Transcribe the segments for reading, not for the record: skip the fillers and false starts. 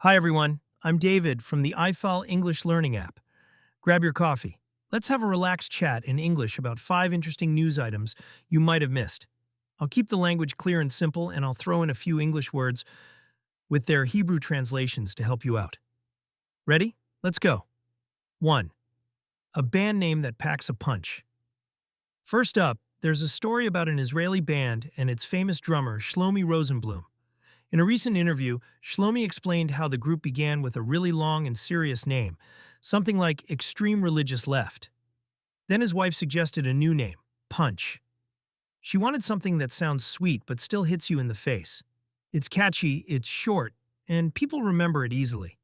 Hi everyone, I'm David from the I-Fal English Learning app. Grab your coffee. Let's have a relaxed chat in English about 5 interesting news items you might have missed. I'll keep the language clear and simple, and I'll throw in a few English words with their Hebrew translations to help you out. Ready? Let's go. 1. A band name that packs a punch. First up, there's a story about an Israeli band and its famous drummer, Shlomi Rosenblum. In a recent interview, Shlomi explained how the group began with a really long and serious name, something like Extreme Religious Left. Then his wife suggested a new name, Punch. She wanted something that sounds sweet but still hits you in the face. It's catchy, it's short, and people remember it easily.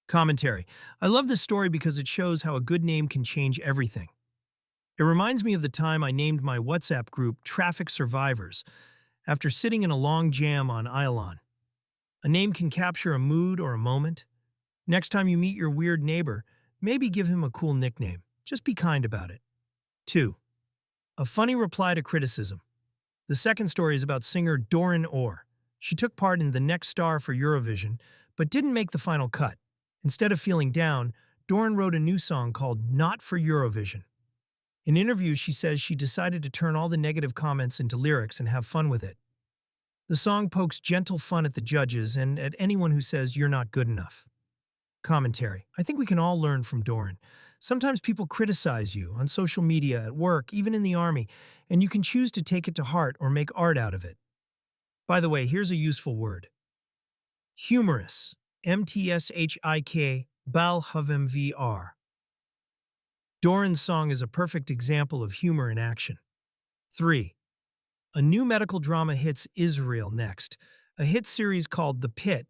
Commentary. I love this story because it shows how a good name can change everything. It reminds me of the time I named my WhatsApp group Traffic Survivors after sitting in a long jam on Ilan. A name can capture a mood or a moment. Next time you meet your weird neighbor, maybe give him a cool nickname. Just be kind about it. 2. A funny reply to criticism. The second story is about singer Doran Orr. She took part in The Next Star for Eurovision, but didn't make the final cut. Instead of feeling down, Doran wrote a new song called Not for Eurovision. In interviews, she says she decided to turn all the negative comments into lyrics and have fun with it. The song pokes gentle fun at the judges and at anyone who says you're not good enough. Commentary. I think we can all learn from Doran. Sometimes people criticize you on social media, at work, even in the army, and you can choose to take it to heart or make art out of it. By the way, here's a useful word. Humorous. M-T-S-H-I-K, Bal Havem-VR. Doran's song is a perfect example of humor in action. 3. A new medical drama hits Israel next. A hit series called The Pit,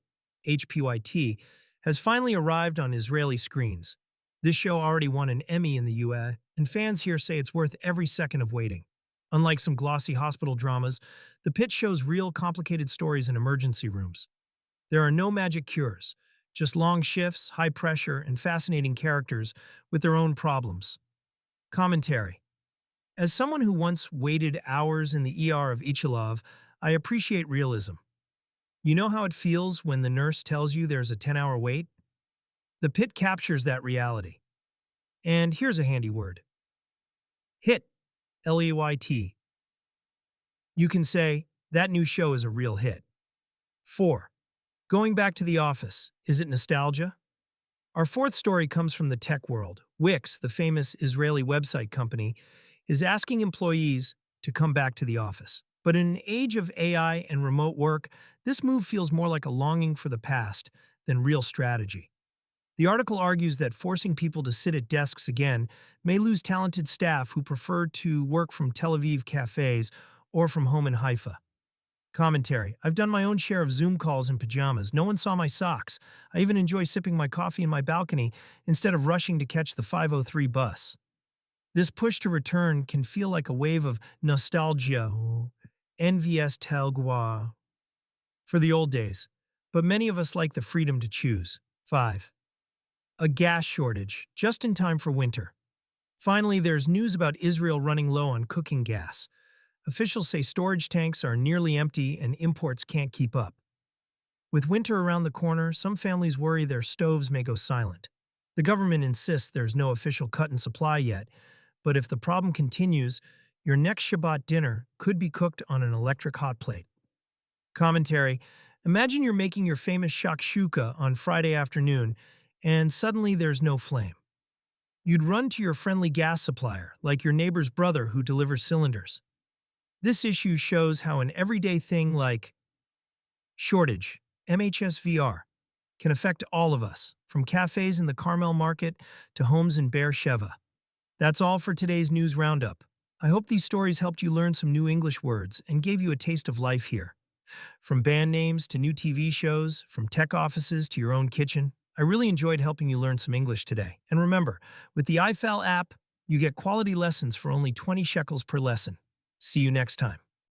HPYT, has finally arrived on Israeli screens. This show already won an Emmy in the US, and fans here say it's worth every second of waiting. Unlike some glossy hospital dramas, The Pit shows real complicated stories in emergency rooms. There are no magic cures, just long shifts, high pressure, and fascinating characters with their own problems. Commentary. As someone who once waited hours in the ER of Ichilov, I appreciate realism. You know how it feels when the nurse tells you there's a 10-hour wait? The Pit captures that reality. And here's a handy word. Hit, L-E-Y-T. You can say, that new show is a real hit. 4. Going back to the office, is it nostalgia? Our fourth story comes from the tech world. Wix, the famous Israeli website company, is asking employees to come back to the office. But in an age of AI and remote work, this move feels more like a longing for the past than real strategy. The article argues that forcing people to sit at desks again may lose talented staff who prefer to work from Tel Aviv cafes or from home in Haifa. Commentary. I've done my own share of Zoom calls in pajamas. No one saw my socks. I even enjoy sipping my coffee in my balcony instead of rushing to catch the 5:03 bus. This push to return can feel like a wave of nostalgia, envies telgua, for the old days, but many of us like the freedom to choose. 5. A gas shortage, just in time for winter. Finally, there's news about Israel running low on cooking gas. Officials say storage tanks are nearly empty and imports can't keep up. With winter around the corner, some families worry their stoves may go silent. The government insists there's no official cut in supply yet, but if the problem continues, your next Shabbat dinner could be cooked on an electric hot plate. Commentary. Imagine you're making your famous shakshuka on Friday afternoon, and suddenly there's no flame. You'd run to your friendly gas supplier, like your neighbor's brother who delivers cylinders. This issue shows how an everyday thing like shortage, MHSVR, can affect all of us, from cafes in the Carmel Market to homes in Beersheba. That's all for today's news roundup. I hope these stories helped you learn some new English words and gave you a taste of life here. From band names to new TV shows, from tech offices to your own kitchen, I really enjoyed helping you learn some English today. And remember, with the I-Fal app, you get quality lessons for only 20 shekels per lesson. See you next time.